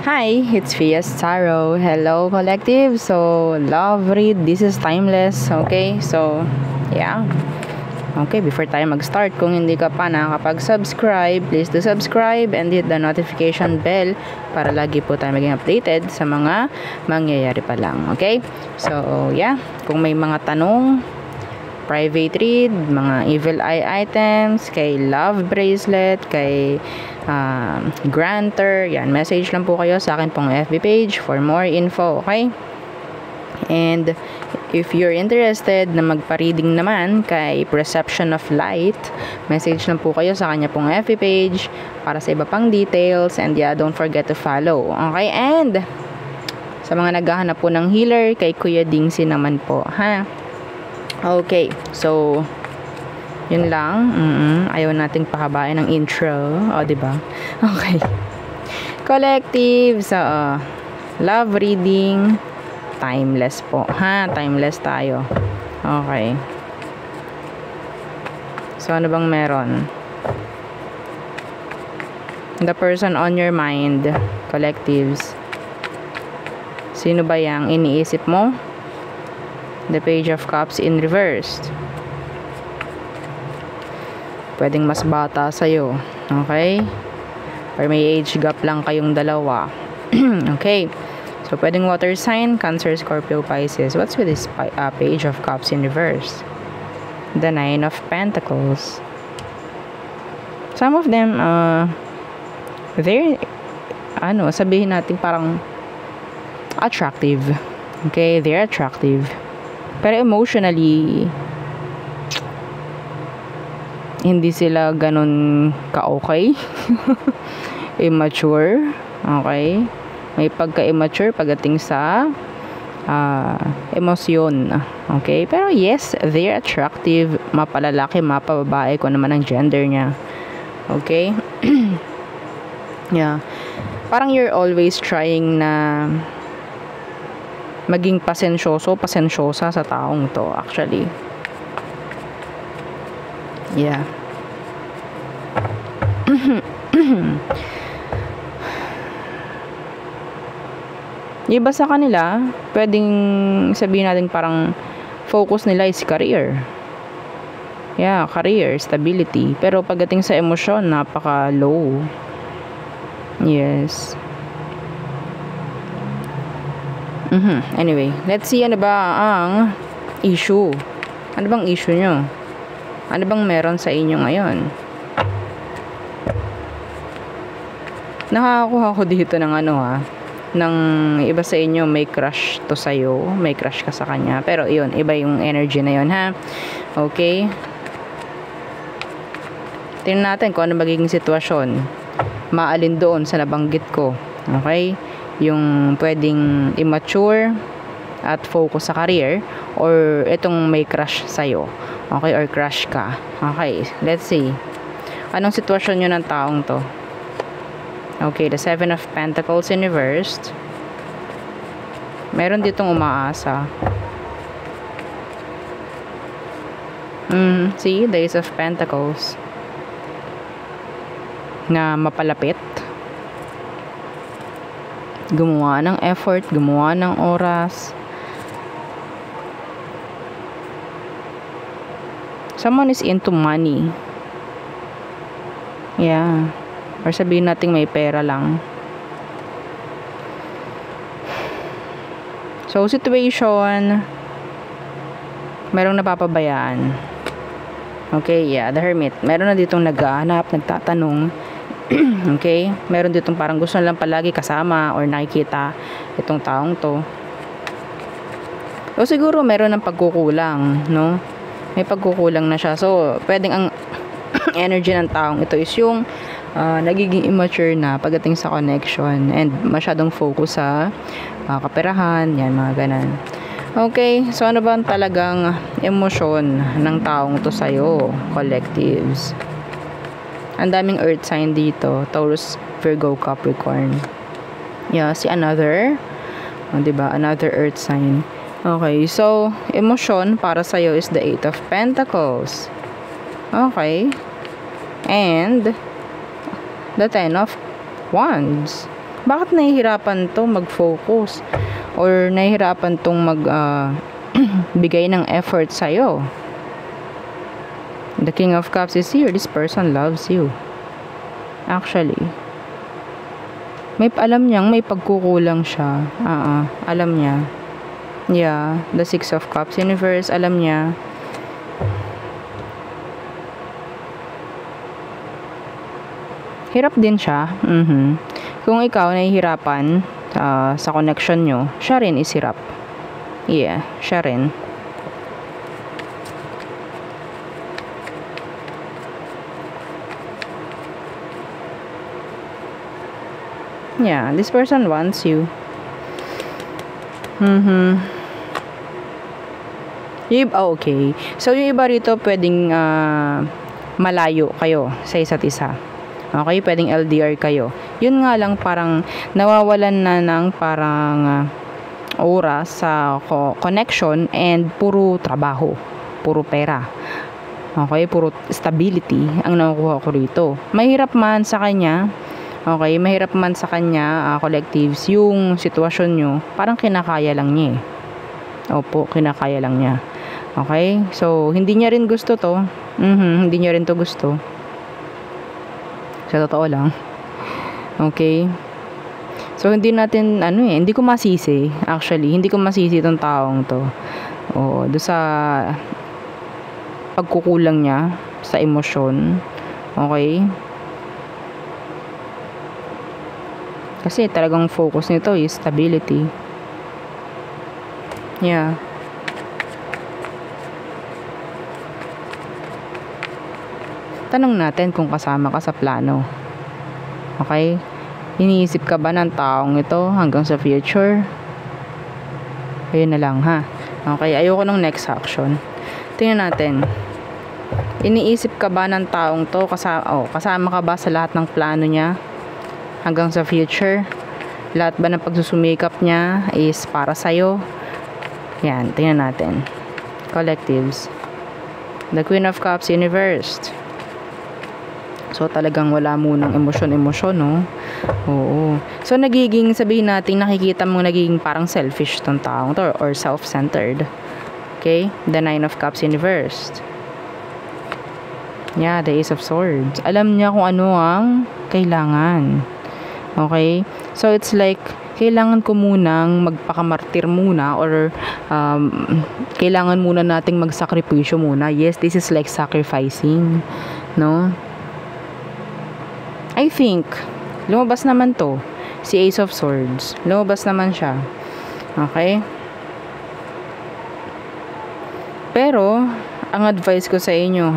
Hi, it's Fias Taro. Hello, collective. So, love read. This is timeless. Okay, so, yeah. Okay, before tayo mag-start, kung hindi ka pa nakakapag-subscribe, please do subscribe and hit the notification bell para lagi po tayo maging updated sa mga mangyayari pa lang. Okay? So, yeah. Kung may mga tanong, private read, mga evil eye items, kay love bracelet, kay granter, yan, message lang po kayo sa akin pong FB page for more info, okay? And if you're interested na magpa-reading naman kay Perception of Light, message lang po kayo sa kanya pong FB page para sa iba pang details, and yeah, don't forget to follow, okay? And sa mga naghahanap po ng healer, kay Kuya Dingsi naman po, ha? Okay, so yun lang. Ayaw nating pahabain ng intro. O, diba? Okay. Collective. So, love reading. Timeless po. Ha? Timeless tayo. Okay. So, ano bang meron? The person on your mind. Collectives. Sino ba yang iniisip mo? The Page of Cups in reversed. Pwedeng mas bata sa'yo. Okay? Or may age gap lang kayong dalawa. Okay. So, pwedeng water sign, Cancer, Scorpio, Pisces. What's with this Page of Cups in reverse? The Nine of Pentacles. Some of them, they're, sabihin natin parang attractive. Okay? They're attractive. Pero emotionally, hindi sila ganun ka-okay. Immature. Okay? May pagka-immature pagdating sa emosyon. Okay? Pero yes, they're attractive. Mapalalaki, mapababae, kung naman ang gender niya. Okay? Yeah. Parang you're always trying na maging pasensyosa sa taong to, actually. Yeah. Iba sa kanila, pwedeng sabihin natin parang focus nila is career. Yeah, career, stability. Pero pagdating sa emosyon, napaka-low. Yes. Anyway, let's see ano ba ang issue. Ano bang issue nyo? Ano bang meron sa inyo ngayon? Nakakuha ko dito ng ng iba sa inyo may crush to sa'yo, may crush ka sa kanya. Pero yun, iba yung energy na yun, ha? Okay? Tingnan natin kung ano magiging sitwasyon. Maalin doon sa nabanggit ko. Okay? Yung pwedeng immature at focus sa career, or itong may crush sa'yo. Okay? Or crush ka. Okay, let's see. Anong sitwasyon nyo ng taong to? Okay, the Seven of Pentacles in reversed. Meron ditong umaasa. See, the Ace of Pentacles. Na mapalapit. Gumawa ng effort, gumawa ng oras. Someone is into money. Yeah. Or sabihin natin may pera lang. So, situation, merong napapabayaan. Okay, yeah, the Hermit. Meron na ditong naghahanap, nagtatanong. Okay? Meron ditong parang gusto na lang palagi kasama or nakikita itong taong to. O siguro meron ng pagkukulang, no? May pagkukulang na siya. So, pwedeng ang energy ng taong ito is yung nagiging immature na pagdating sa connection and masyadong focus sa kaperahan, yan, mga ganan. Okay, so ano ba ang talagang emosyon ng taong to sa'yo, collectives? Ang daming earth sign dito, Taurus, Virgo, Capricorn. Yeah, si another, diba? Another earth sign. Okay, so emosyon para sa'yo is the Eight of Pentacles. Okay. And the Ten of Wands. Bakit nahihirapan to mag-focus? Or nahihirapan tong bigay ng effort sa'yo? The King of Cups is here. This person loves you. Actually. Alam niyang may pagkukulang siya. Alam niya. Yeah. The Six of Cups. Universe, alam niya. Hirap din siya. Kung ikaw nahihirapan sa connection nyo, siya rin is hirap. Yeah, siya rin. Yeah, this person wants you. Okay. So, yung iba rito pwedeng malayo kayo sa isa't isa. Okay, pwedeng LDR kayo. Yun nga lang, parang nawawalan na ng parang oras sa connection and puro trabaho, puro pera. Okay, puro stability ang nakukuha ko rito. Mahirap man sa kanya, okay, mahirap man sa kanya, collectives, yung sitwasyon nyo, parang kinakaya lang niya Opo, kinakaya lang niya. Okay, so hindi niya rin gusto to. Hindi niya rin to gusto. Sa totoo lang. Okay. So, hindi natin, hindi ko masisi. Actually, hindi ko masisi itong taong to. Do sa pagkukulang niya sa emosyon. Okay. Kasi talagang focus nito is stability. Yeah. Tanong natin kung kasama ka sa plano. Okay? Iniisip ka ba ng taong ito hanggang sa future? Ayun na lang, ha? Okay, ayoko ng next action. Tingnan natin. Iniisip ka ba ng taong to? Kasama ka ba sa lahat ng plano niya hanggang sa future? Lahat ba ng pagsusumikap niya is para sa'yo? Yan, tingnan natin. Collectives. The Queen of Cups, Universe. So, talagang wala munang emosyon, no? Oo. So, sabihin natin, nakikita mo nagiging parang selfish tong taong to or self-centered. Okay? The Nine of Cups, Universe. Yeah, the Ace of Swords. Alam niya kung ano ang kailangan. Okay? So, it's like, kailangan ko munang magpakamartir muna or kailangan muna nating magsakripisyo muna. Yes, this is like sacrificing. No? I think, lumabas naman to. Si Ace of Swords. Lumabas naman siya. Okay? Pero, ang advice ko sa inyo,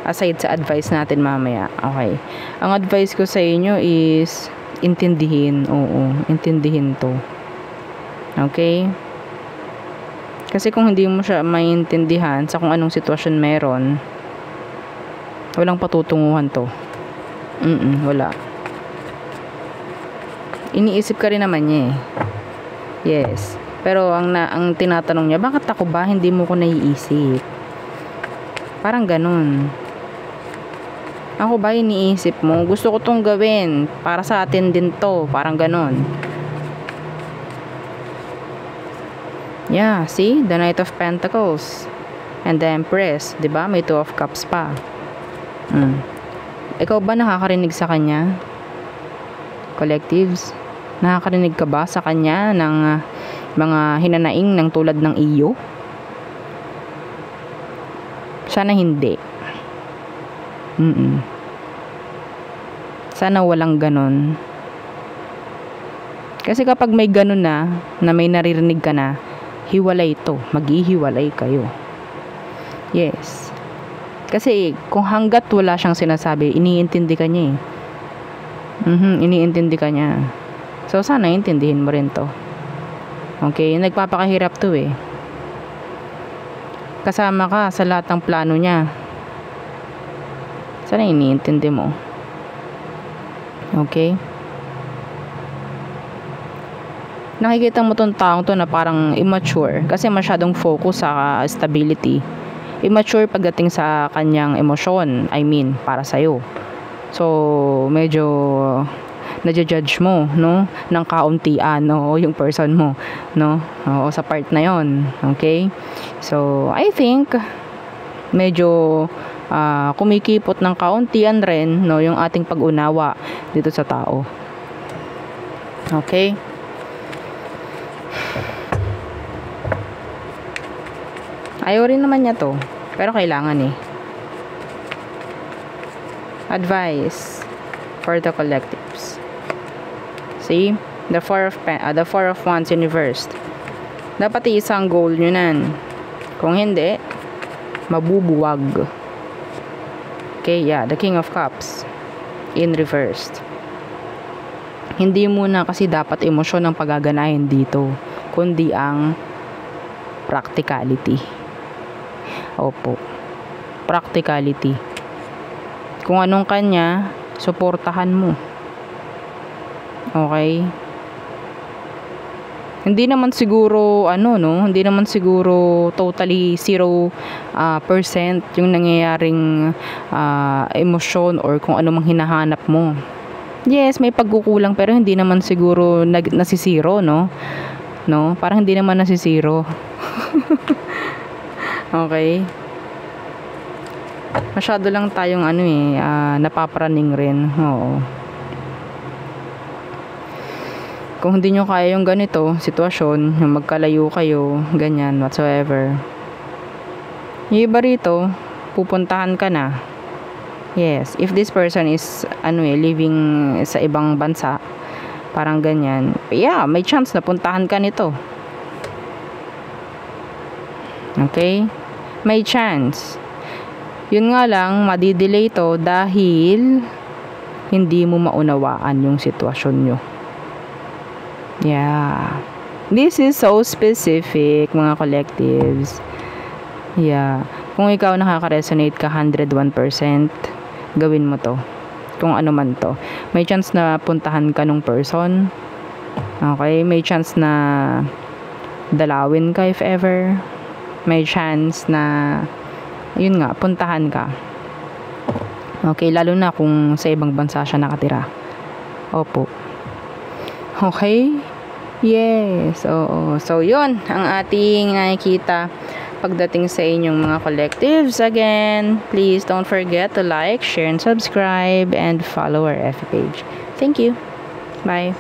aside sa advice natin mamaya, okay? Ang advice ko sa inyo is, intindihin. Oo, intindihin to. Okay? Kasi kung hindi mo siya maintindihan sa kung anong sitwasyon meron, walang patutunguhan to. Wala. Iniisip ka rin naman niya Yes. Pero ang tinatanong niya, bakit ako ba hindi mo ko naiisip? Parang ganun. Ako ba iniisip mo? Gusto ko tong gawin. Para sa atin din to. Parang ganun. Yeah, see? The Knight of Pentacles. And the Empress. Diba? May Two of Cups pa. Ikaw ba nakakarinig sa kanya? Collectives? Nakakarinig ka ba sa kanya ng mga hinanaing ng tulad ng iyo? Sana hindi. Sana walang ganon. Kasi kapag may ganon na may naririnig ka na, hiwalay ito. Maghihiwalay kayo. Yes. Kasi kung hanggat wala siyang sinasabi, iniintindi ka niya iniintindi ka niya. So sana intindihin mo rin to. Okay, nagpapakahirap to kasama ka sa lahat ng plano niya. Sana iniintindi mo. Okay? Nakikita mo tong taong to na parang immature kasi masyadong focus sa stability. Immature pagdating sa kanyang emosyon, I mean, para sa'yo. So, medyo nadja-judge mo, no? Ng kauntian, no? Yung person mo, no? Oo, sa part na yon. Okay? So, I think, medyo kumikipot ng kauntian rin, no? Yung ating pag-unawa dito sa tao. Okay? Ayaw rin naman niya to. Pero kailangan eh. Advice for the collectives. See? The four of wands in reversed. Dapat isang goal nyo nan. Kung hindi, mabubuwag. Okay, yeah. The king of cups in reversed. Hindi muna kasi dapat emosyon ang pagaganahin dito, kundi ang practicality. Opo. Practicality. Kung anong kanya, suportahan mo. Okay? Hindi naman siguro, hindi naman siguro totally 0% yung nangyayaring emosyon or kung ano mang hinahanap mo. Yes, may pagkukulang pero hindi naman siguro nasisiro, no? No? Parang hindi naman nasisiro. Okay. Masyado lang tayong napaparaning rin. Oo. Kung hindi nyo kaya yung ganito sitwasyon, yung magkalayo kayo, ganyan, whatsoever. Yung iba rito, pupuntahan ka na. Yes, if this person is living sa ibang bansa, parang ganyan. Yeah, may chance na puntahan ka nito. Okay? May chance. Yun nga lang, madidelay to dahil hindi mo maunawaan yung sitwasyon nyo. Yeah. This is so specific, mga collectives. Yeah. Kung ikaw nakaka-resonate ka 101%, gawin mo to. Kung ano man to. May chance na puntahan ka nung person. Okay? May chance na dalawin ka if ever. May chance na yun nga, puntahan ka. Okay, lalo na kung sa ibang bansa siya nakatira. Opo. Okay? Yes. Oo. So, yun ang ating nakikita pagdating sa inyong mga collectives. Again, please don't forget to like, share, and subscribe, and follow our FB page. Thank you. Bye.